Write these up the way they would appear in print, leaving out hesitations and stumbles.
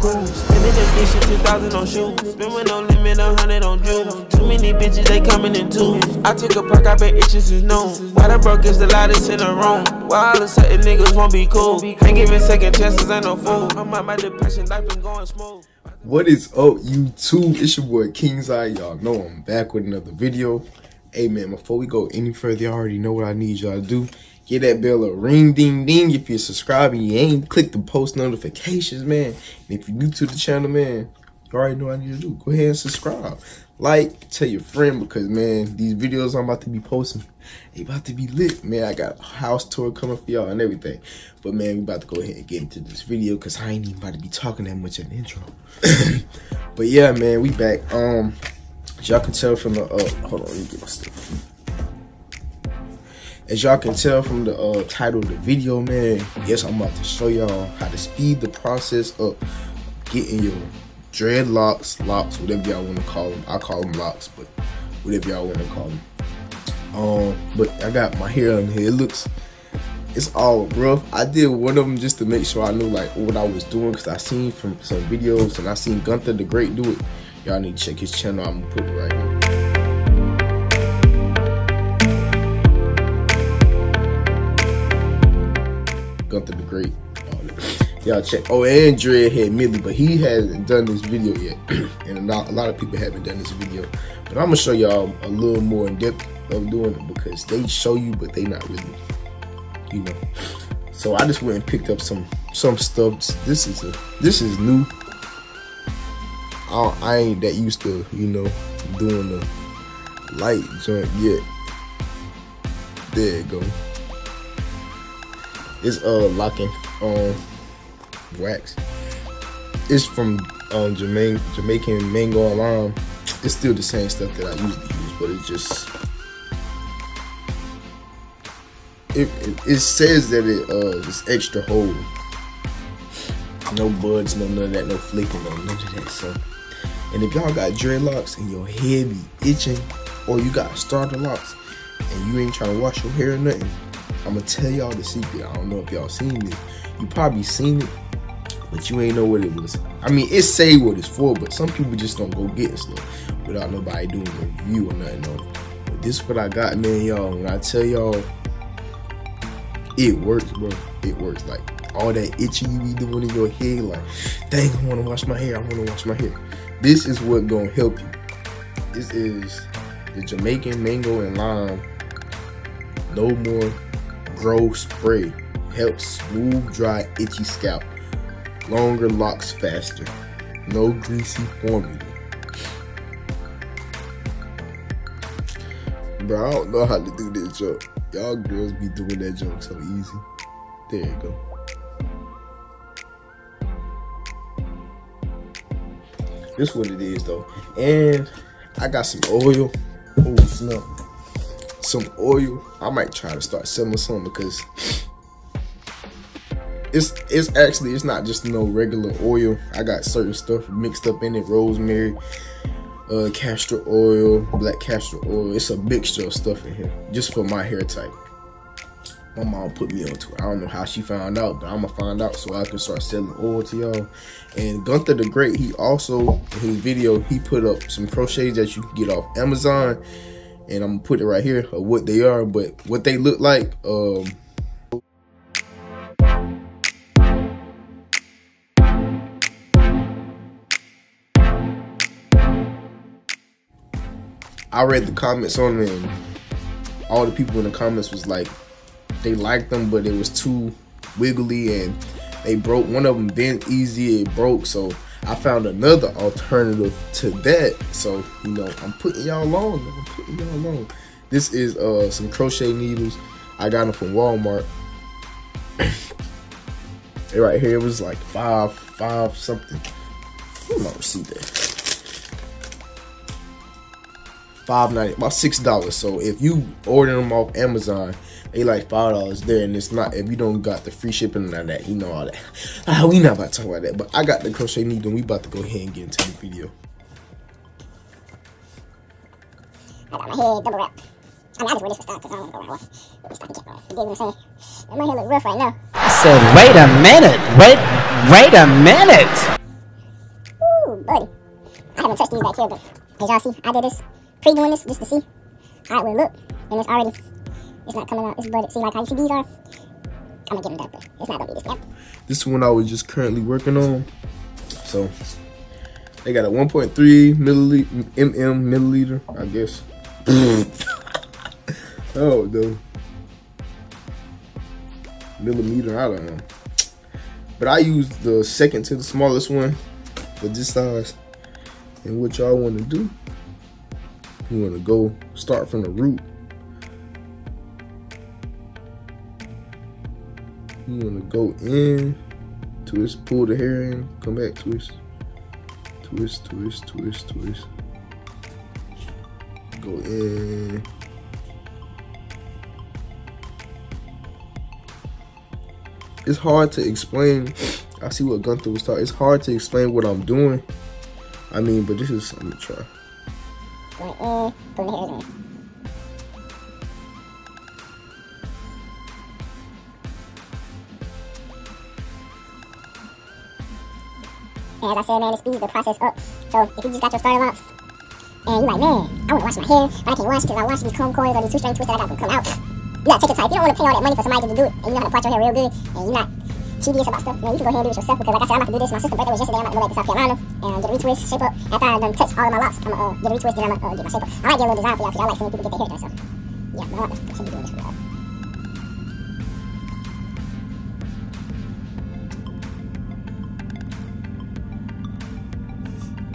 cruise. Spending the fish 2,000 on shoes. Spend with no limit, 100 on jewels. Too many bitches, they coming in twos. I took a perk, I bet itches is known. Why the broke is the loudest in the room? Why all of a sudden niggas won't be cool? Ain't giving second chances, ain't no fool. I'm out my depression, life been going smooth. What is up, YouTube? It's your boy King's Eye. Y'all know I'm back with another video. Hey man, before we go any further, y'all already know what I need y'all to do. Get that bell a ring, ding, ding. If you're subscribing, you ain't click the post notifications, man. And if you're new to the channel, man, you already know what I need to do. Go ahead and subscribe. Like, tell your friend, because, man, these videos I'm about to be posting, they about to be lit, man. I got a house tour coming for y'all and everything. But, man, we about to go ahead and get into this video, because I ain't even about to be talking that much in the intro. But, yeah, man, we back. As y'all can tell from the, hold on, let me get my stuff. As y'all can tell from the title of the video, man, yes, I'm about to show y'all how to speed the process up getting your dreadlocks, locks, whatever y'all want to call them. I call them locks, but whatever y'all want to call them. But I got my hair on here. It's all rough. I did one of them just to make sure I knew like what I was doing, because I seen from some videos and I seen Gunther the Great do it. Y'all need to check his channel. I'm gonna put it right here. Gunther the Great. Y'all check. Oh, and Dreadhead Millie, but he hasn't done this video yet. And a lot of people haven't done this video. But I'm gonna show y'all a little more in depth of doing it, because they show you, but they not really, you know. So I just went and picked up some stuff. This is new. I ain't that used to, you know, doing the light joint yet. There you go. It's locking wax. It's from Jamaican mango and lime. It's still the same stuff that I usually use, but it just it says that it's extra hold. No buds, no none of that, no flicking, no none of that. So, and if y'all got dreadlocks and your head be itching, or you got starter locks and you ain't trying to wash your hair or nothing, I'm gonna tell y'all the secret. I don't know if y'all seen this. You probably seen it, but you ain't know what it was. I mean, it say what it's for, but some people just don't go get stuff without nobody doing a review or nothing on it. But this is what I got, man, y'all. When I tell y'all, it works, bro. It works. Like, all that itching you be doing in your head, like, dang, I wanna wash my hair, I wanna wash my hair. This is what gonna help you. This is the Jamaican mango and lime no more grow spray. Helps smooth, dry, itchy scalp. Longer locks faster. No greasy formula. Bro, I don't know how to do this joke. Y'all girls be doing that joke so easy. There you go. This what it is though. And I got some oil. Oh snap. Some oil. I might try to start selling some, because it's not just no regular oil. I got certain stuff mixed up in it. Rosemary, castor oil, black castor oil. It's a mixture of stuff in here just for my hair type. My mom put me onto it. I don't know how she found out, but I'm gonna find out so I can start selling oil to y'all. And Gunther the Great, he also, in his video, he put up some crochets that you can get off Amazon. And I'm gonna put it right here of what they are, but what they look like, I read the comments on them, and all the people in the comments was like, they liked them, but it was too wiggly and they broke. One of them bent easy, it broke. So I found another alternative to that. So, you know, I'm putting y'all on. This is some crochet needles. I got them from Walmart. Right here, it was like five something. Where did I receive that? $5.90, about $6. So if you order them off Amazon, they like $5 there, and it's not, if you don't got the free shipping and all that, you know, all that. We not about to talk about that, but I got the crochet needle, and we about to go ahead and get into the video. I got my head double wrapped. I mean, I just wear this for style, because I don't want to go around with stuff and get wrong. You get what I'm saying? My hair look rough right now. I said, wait a minute. Wait a minute. buddy. I haven't touched these back here, but as y'all see, I did this, pre-doing this just to see how it would look. And it's already, it's not coming out, it's budded. See, like how you see these are? I'm gonna get them done, but it's not gonna be this. Yep. This one I was just currently working on. So, they got a 1.3 milliliter, I guess. Oh, no. Millimeter, I don't know. But I used the second to the smallest one for this size. And what y'all want to do, you want to go start from the root. You want to go in, twist, pull the hair in, come back, twist, twist, twist, twist, twist. Go in. It's hard to explain. I see what Gunther was talking. It's hard to explain what I'm doing. I mean, but this is, I'm gonna try. Going in, putting the hairs in. And as I said, man, it speeds the process up. So if you just got your starter locks, and you're like, man, I want to wash my hair, but I can't wash because I wash these comb coils or these two-string twists that I got to come out. You gotta take your time. If you don't want to pay all that money for somebody to do it, and you know how to part your hair real good, and you're not tedious about stuff, man, you can go ahead and do it yourself. Because like I said, I'm about to do this. My sister's birthday was yesterday. I'm about to go back to South Carolina and get a retwist, shape up. After I done touch all of my locks, I'm gonna get a retwist, then I'm gonna get my shape up. I might get a little design for y'all because I like seeing people get their hair done. So yeah, but I'm about to continue doing this for y'all.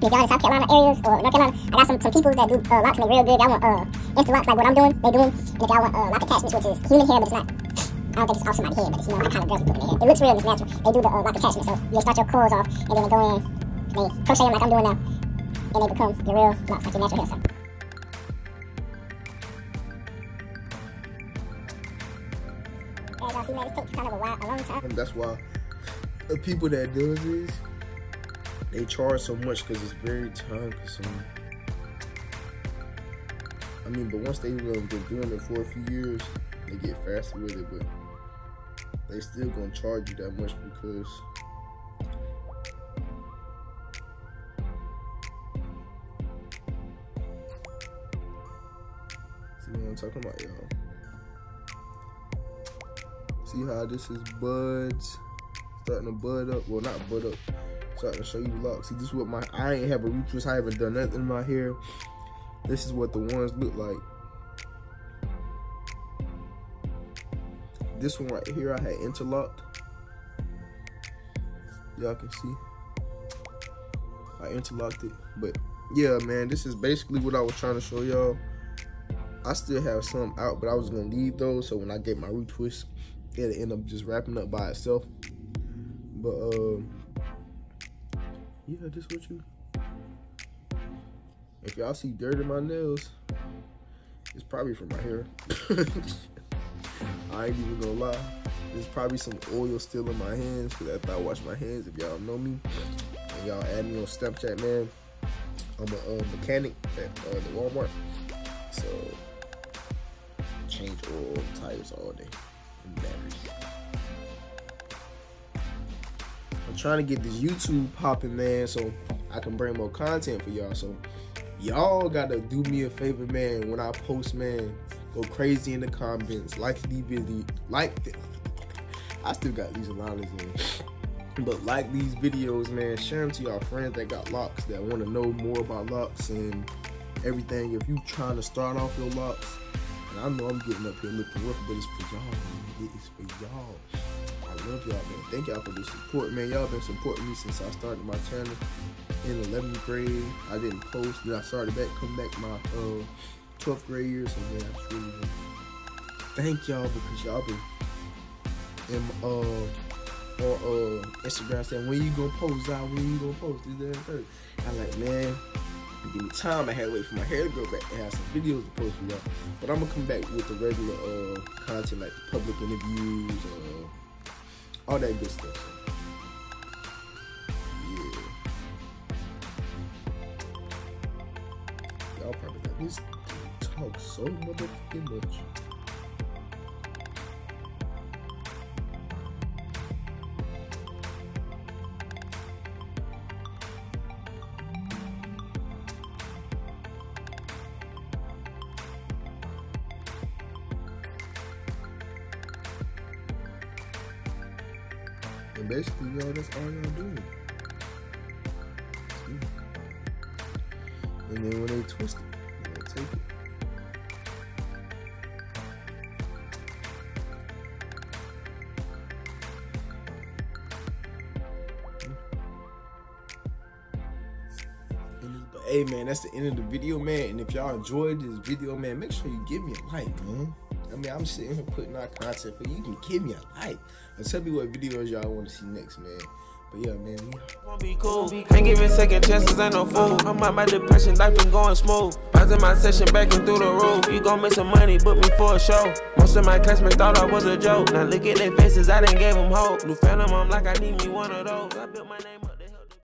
If y'all in South Carolina areas or North Carolina, I got some people that do locks make real good. Y'all want instant locks like what I'm doing, they doing. And if y'all want lock attachments, which is human hair, but it's not. I don't think it's off somebody's head, but it's, you know, like how the girls be putting their hair. It looks real, it's natural. They do the lock attachment, so you'll start your coils off, and then they go in, they crochet them like I'm doing now, and they become your real locks, like your natural hair. So. As y'all see, man, this takes kind of a long time. And that's why the people that do this, they charge so much because it's very time consuming. I mean, but once they've been doing it for a few years, they get faster with it, but they still gonna charge you that much because see what I'm talking about, y'all? See how this is buds starting to bud up? Well, not bud up, starting to show you locks. See, this is what I ain't have a retwist. I haven't done nothing in my hair. This is what the ones look like. This one right here, I had interlocked. Y'all can see. I interlocked it. But yeah, man, this is basically what I was trying to show y'all. I still have some out, but I was gonna leave those so when I get my retwist, it'll end up just wrapping up by itself. But yeah, this what you. If y'all see dirt in my nails, it's probably from my hair. I ain't even gonna lie. There's probably some oil still in my hands because after I wash my hands, if y'all know me and y'all add me on Snapchat, man, I'm a mechanic at the Walmart. So change oil, tires all day, and batteries. I'm trying to get this YouTube popping, man, so I can bring more content for y'all. So y'all gotta do me a favor, man. When I post, man, go crazy in the comments, like these videos, I still got these liners in, but like these videos, man. Share them to y'all friends that got locks, that want to know more about locks and everything. If you trying to start off your locks, and I know I'm getting up here looking rough, but it's for y'all, man. It is for y'all. I love y'all, man. Thank y'all for the support, man. Y'all been supporting me since I started my channel in 11th grade. I didn't post, then I started back, come back my 12th grade year, so man, I really thank y'all because y'all been on Instagram saying, when you gonna post out, when you gonna post this, that, and third. I'm like, man, give me time. I had to wait for my hair to grow back and have some videos to post for y'all. But I'm gonna come back with the regular content, like the public interviews, all that good stuff. So, yeah. Y'all probably got this talk so motherfucking much. basically, y'all, that's all y'all doing. And then when they twist it, y'all take it. But hey, man, that's the end of the video, man. And if y'all enjoyed this video, man, make sure you give me a like, man. I mean, I'm sitting here putting out content for you. You can give me a like. And tell me what videos y'all want to see next, man. But yeah, man, won't be cool. Ain't giving second chances, ain't no fool. I'm out my depression, life been going smooth. Pausing my session, backing through the roof. You gon' make some money, book me for a show. Most of my classmates thought I was a joke. Now look at their faces, I didn't give them hope. New phantom, I'm like, I need me one of those. I built my name.